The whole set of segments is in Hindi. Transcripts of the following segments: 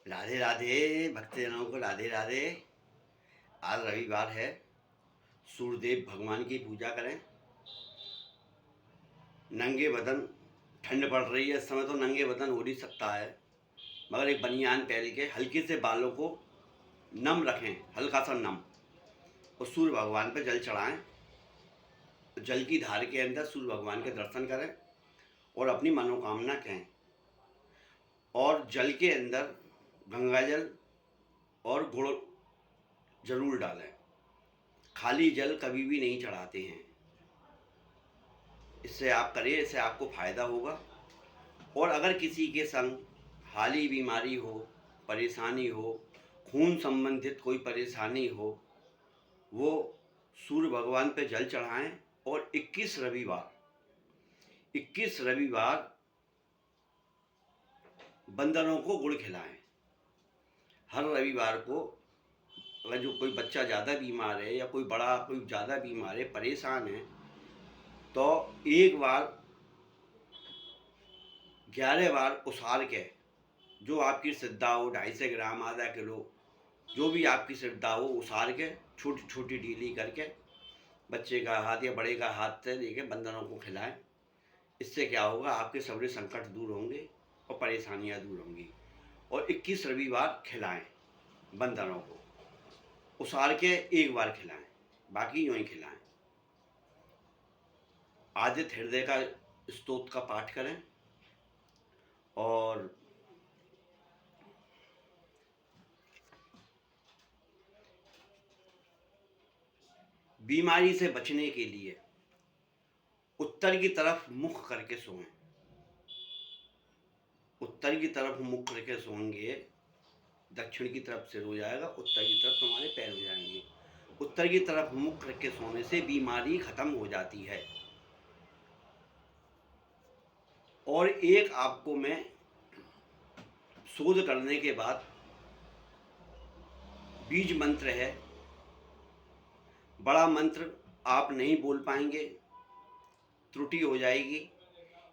राधे राधे भक्तजनों को राधे राधे। आज रविवार है, सूर्यदेव भगवान की पूजा करें। नंगे बदन, ठंड पड़ रही है इस समय तो नंगे बदन हो नहीं सकता है, मगर एक बनियान पहन के हल्के से बालों को नम रखें, हल्का सा नम, और सूर्य भगवान पर जल चढ़ाएं। जल की धार के अंदर सूर्य भगवान के दर्शन करें और अपनी मनोकामना कहें। और जल के अंदर गंगा जल और गुड़ जरूर डालें। खाली जल कभी भी नहीं चढ़ाते हैं। इससे आप करिए, इससे आपको फ़ायदा होगा। और अगर किसी के संग हाली बीमारी हो, परेशानी हो, खून संबंधित कोई परेशानी हो, वो सूर्य भगवान पे जल चढ़ाएं और 21 रविवार बंदरों को गुड़ खिलाएं। हर रविवार को अगर जो कोई बच्चा ज़्यादा बीमार है या कोई बड़ा कोई ज़्यादा बीमार है, परेशान है, तो एक बार 11 बार उसार के, जो आपकी श्रद्धा हो, 250 ग्राम, आधा किलो, जो भी आपकी श्रद्धा हो, उसार के छोटी छोटी ढीली करके बच्चे का हाथ या बड़े का हाथ से लेके बंदरों को खिलाएं। इससे क्या होगा, आपके सारे संकट दूर होंगे और परेशानियां दूर होंगी। और 21 रविवार खिलाएं बंदरों को, उसार के एक बार खिलाएं, बाकी यूँ ही खिलाएं। आदित्य हृदय का स्तोत्र का पाठ करें और बीमारी से बचने के लिए उत्तर की तरफ मुख करके सोएं। उत्तर की तरफ मुख करके सोएंगे, दक्षिण की तरफ सिर हो जाएगा, उत्तर की तरफ तुम्हारे पैर हो जाएंगे। उत्तर की तरफ मुख करके सोने से बीमारी खत्म हो जाती है। और एक आपको मैं शोध करने के बाद बीज मंत्र है, बड़ा मंत्र आप नहीं बोल पाएंगे, त्रुटि हो जाएगी,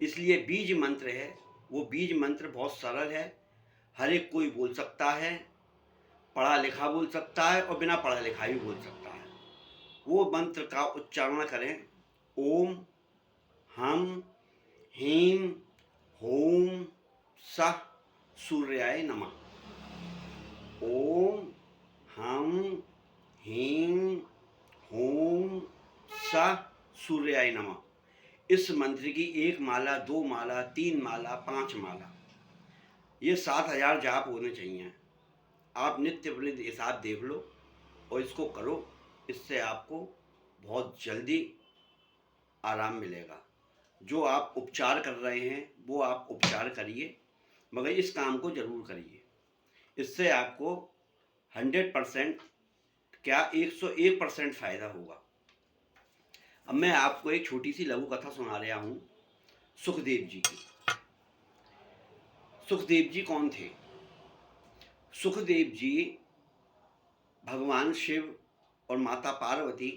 इसलिए बीज मंत्र है। वो बीज मंत्र बहुत सरल है, हर एक कोई बोल सकता है, पढ़ा लिखा बोल सकता है और बिना पढ़ा लिखा भी बोल सकता है। वो मंत्र का उच्चारण करें, ओम हम ह्रीं होम सः सूर्याय नमः। ओम हम ह्रीं होम सः सूर्याय नमः। इस मंत्र की 1 माला, 2 माला, 3 माला, 5 माला, ये 7000 जाप होने चाहिए। आप नित्य अपने हिसाब देख लो और इसको करो, इससे आपको बहुत जल्दी आराम मिलेगा। जो आप उपचार कर रहे हैं वो आप उपचार करिए, मगर इस काम को ज़रूर करिए। इससे आपको 100% क्या 101% फ़ायदा होगा। अब मैं आपको एक छोटी सी लघु कथा सुना रहा हूँ सुखदेव जी की। सुखदेव जी कौन थे? सुखदेव जी भगवान शिव और माता पार्वती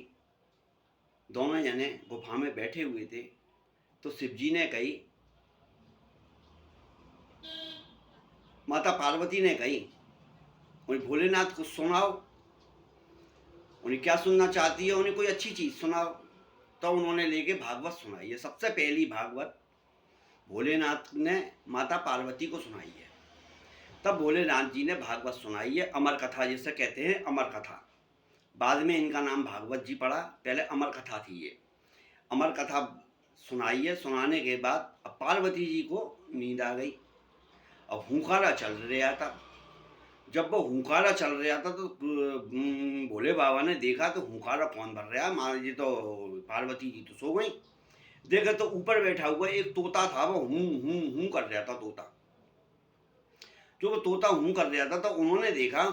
दोनों जने गुफा में बैठे हुए थे। तो शिव जी ने कही, माता पार्वती ने कही, उन्हें भोलेनाथ को सुनाओ। उन्हें क्या सुनना चाहती है? उन्हें कोई अच्छी चीज़ सुनाओ। तो उन्होंने लेके भागवत सुनाई है। सबसे पहली भागवत भोलेनाथ ने माता पार्वती को सुनाई है। तब भोलेनाथ जी ने भागवत सुनाई है, अमर कथा जिसे कहते हैं, अमर कथा। बाद में इनका नाम भागवत जी पड़ा, पहले अमर कथा थी ये। अमर कथा सुनाई है। सुनाने के बाद अब पार्वती जी को नींद आ गई। अब हुंकारा चल रहा था। जब वो हुंकारा चल रहा था तो भोले बाबा ने देखा तो हुंकारा कौन भर रहा है, माँ जी तो पार्वती जी तो सो गई। देखा तो ऊपर बैठा हुआ एक तोता था, वो हूँ हूँ हूँ कर रहा था। तोता जो वो तोता हूँ कर रहा था, तो उन्होंने देखा,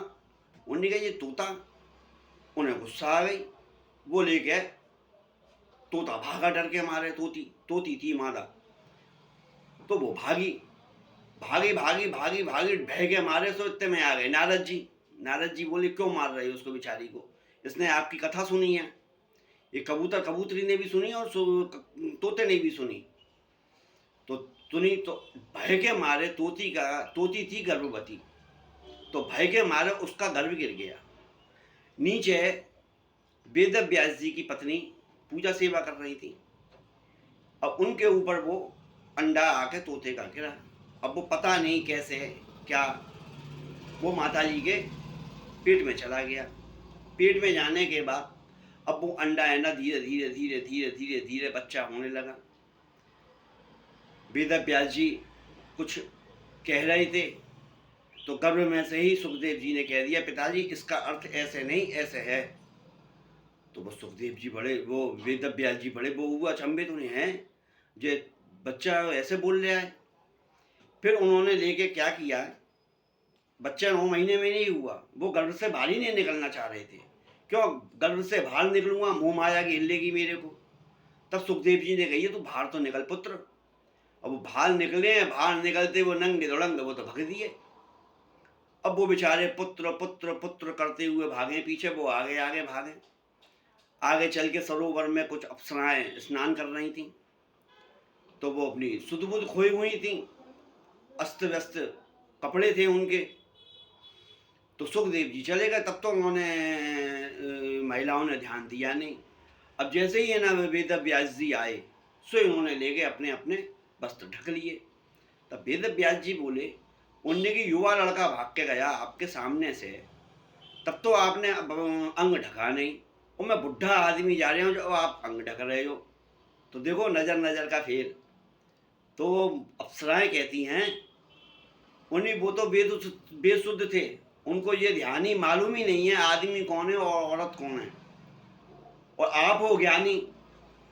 उन्होंने कहा ये तोता। उन्हें गुस्सा आ गई। वो लेके तोता भागा डर के मारे। तोती थी मादा। तो वो भागी भागी भागी भागी भागी भय के मारे सो इतने में आ गए नारद जी। नारद जी बोले, क्यों मार रहे हो उसको, बेचारी को? इसने आपकी कथा सुनी है। ये कबूतर कबूतरी ने भी सुनी और तोते ने भी सुनी। तो सुनी तो भय के मारे, तोती थी गर्भवती, तो भय के मारे उसका गर्भ गिर गया। नीचे वेद व्यास जी की पत्नी पूजा सेवा कर रही थी। अब उनके ऊपर वो अंडा आके तोते का गिरा। अब वो पता नहीं कैसे क्या वो माता जी के पेट में चला गया। पेट में जाने के बाद अब वो अंडा है ना धीरे धीरे धीरे धीरे धीरे धीरे बच्चा होने लगा। वेद व्यास जी कुछ कह रहे थे तो गर्भ में से ही सुखदेव जी ने कह दिया, पिताजी इसका अर्थ ऐसे नहीं ऐसे है। तो वो सुखदेव जी बड़े, वो वेद व्यास जी बड़े वो हुआ अचंभित, उन्हें हैं जो बच्चा ऐसे बोल रहा है। फिर उन्होंने लेके क्या किया, बच्चा 9 महीने में नहीं हुआ, वो गर्भ से बाहर ही नहीं निकलना चाह रहे थे। क्यों गर्भ से बाहर निकलूंगा, मुंह माया की हिलेगी मेरे को। तब सुखदेव जी ने कही तू बाहर तो निकल पुत्र। अब वो बाहर निकले, बाहर निकलते वो नंगे दौड़ंगे वो तो भग दिए। अब वो बेचारे पुत्र पुत्र पुत्र करते हुए भागे पीछे, वो आगे आगे भागे। आगे चल के सरोवर में कुछ अप्सराएं स्नान कर रही थी, तो वो अपनी सुध बुध खोई हुई थी, अस्त व्यस्त कपड़े थे उनके। तो सुखदेव जी चले गए, तब तो उन्होंने महिलाओं ने ध्यान दिया नहीं। अब जैसे ही है ना वेद व्यास जी आए, सो उन्होंने ले गए अपने अपने वस्त्र ढक लिए। तब वेद व्यास जी बोले, उनने की युवा लड़का भाग के गया आपके सामने से, तब तो आपने अंग ढका नहीं, और मैं बुढ़ा आदमी जा रहा हूँ जो आप अंग ढक रहे हो, तो देखो नजर नजर का फेर। तो अप्सराएं कहती हैं उन्हीं वो तो बेशुद्ध थे, उनको ये ध्यान ही मालूम ही नहीं है आदमी कौन है और औरत कौन है, और आप हो ज्ञानी,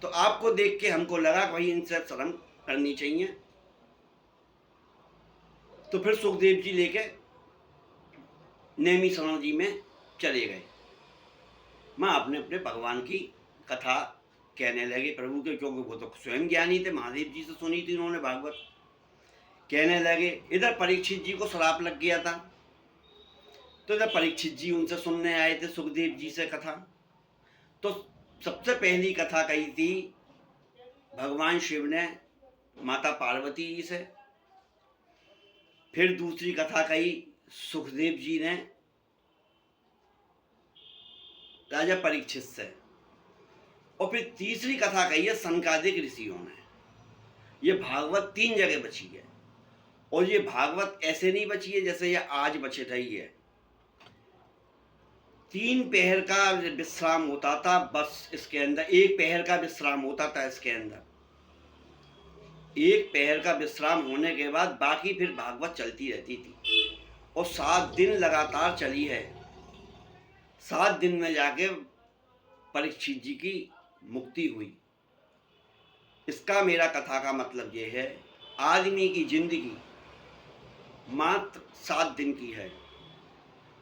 तो आपको देख के हमको लगा कि भाई इनसे शर्म करनी चाहिए। तो फिर सुखदेव जी लेके नेमी शरण जी में चले गए। माँ अपने अपने भगवान की कथा कहने लगे प्रभु के, क्योंकि वो तो स्वयं ज्ञानी थे, महादेव जी से सुनी थी उन्होंने भागवत। कहने लगे, इधर परीक्षित जी को श्राप लग गया था, तो इधर परीक्षित जी उनसे सुनने आए थे सुखदेव जी से कथा। तो सबसे पहली कथा कही थी भगवान शिव ने माता पार्वती जी से, फिर दूसरी कथा कही सुखदेव जी ने राजा परीक्षित से, और फिर तीसरी कथा कही है सनकादिक ऋषियों ने। ये भागवत 3 जगह बची है, और ये भागवत ऐसे नहीं बची है जैसे ये आज बचे रही है। 3 पहर का विश्राम होता था बस इसके अंदर, 1 पहर का विश्राम होता था इसके अंदर। 1 पहर का विश्राम होने के बाद बाकी फिर भागवत चलती रहती थी, और 7 दिन लगातार चली है। 7 दिन में जाके परीक्षित जी की मुक्ति हुई। इसका मेरा कथा का मतलब ये है, आदमी की जिंदगी मात्र 7 दिन की है।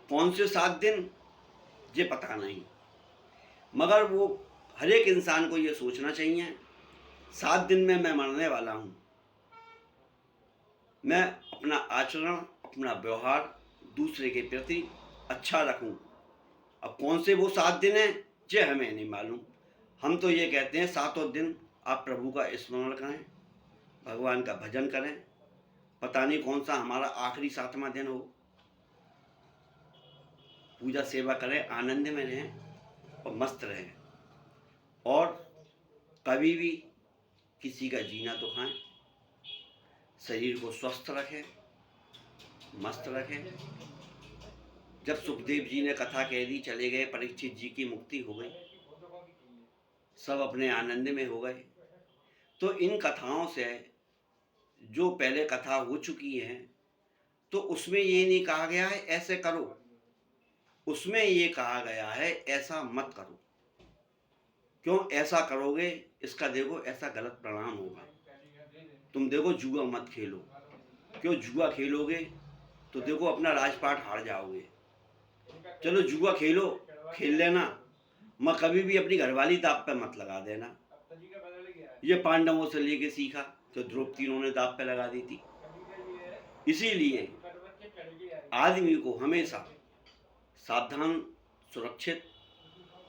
कौन से 7 दिन ये पता नहीं, मगर वो हर एक इंसान को ये सोचना चाहिए 7 दिन में मैं मरने वाला हूँ, मैं अपना आचरण अपना व्यवहार दूसरे के प्रति अच्छा रखूँ। अब कौन से वो 7 दिन हैं ये हमें नहीं मालूम। हम तो ये कहते हैं 7 दिन आप प्रभु का स्मरण करें, भगवान का भजन करें। पता नहीं कौन सा हमारा आखिरी 7वां दिन हो, पूजा सेवा करें, आनंद में रहें और मस्त रहें, और कभी भी किसी का जीना तो खाएं, शरीर को स्वस्थ रखें, मस्त रखें। जब सुखदेव जी ने कथा कह दी, चले गए, परीक्षित जी की मुक्ति हो गई, सब अपने आनंद में हो गए। तो इन कथाओं से जो पहले कथा हो चुकी है, तो उसमें ये नहीं कहा गया है ऐसे करो, उसमें ये कहा गया है ऐसा मत करो। क्यों ऐसा करोगे, इसका देखो ऐसा गलत परिणाम होगा। तुम देखो जुआ मत खेलो, क्यों जुआ खेलोगे तो देखो अपना राजपाट हार जाओगे। चलो जुआ खेलो, खेल लेना, मैं कभी भी अपनी घरवाली दाव पे मत लगा देना। ये पांडवों से लेके सीखा, तो द्रौपदी उन्होंने दाव पे लगा दी थी। इसीलिए आदमी को हमेशा सावधान सुरक्षित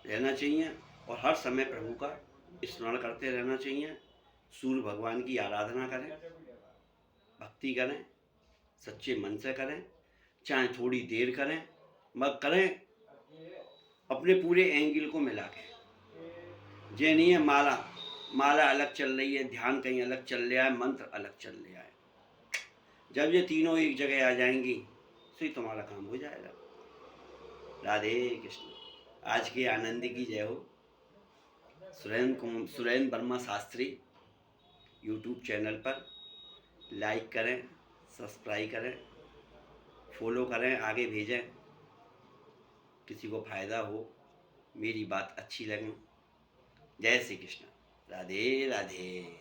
रहना चाहिए, और हर समय प्रभु का स्मरण करते रहना चाहिए। सूर्य भगवान की आराधना करें, भक्ति करें, सच्चे मन से करें, चाहे थोड़ी देर करें, मगर करें अपने पूरे एंगल को मिला के। ये नहीं है माला माला अलग चल रही है, ध्यान कहीं अलग चल रहा है, मंत्र अलग चल रहा है। जब ये तीनों एक जगह आ जाएंगी तो ही तुम्हारा काम हो जाएगा। राधे कृष्ण। आज के आनंद की जय हो। सुरेंद्र वर्मा शास्त्री यूट्यूब चैनल पर लाइक करें, सब्सक्राइब करें, फॉलो करें, आगे भेजें, किसी को फ़ायदा हो, मेरी बात अच्छी लगे। जय श्री कृष्ण। राधे राधे।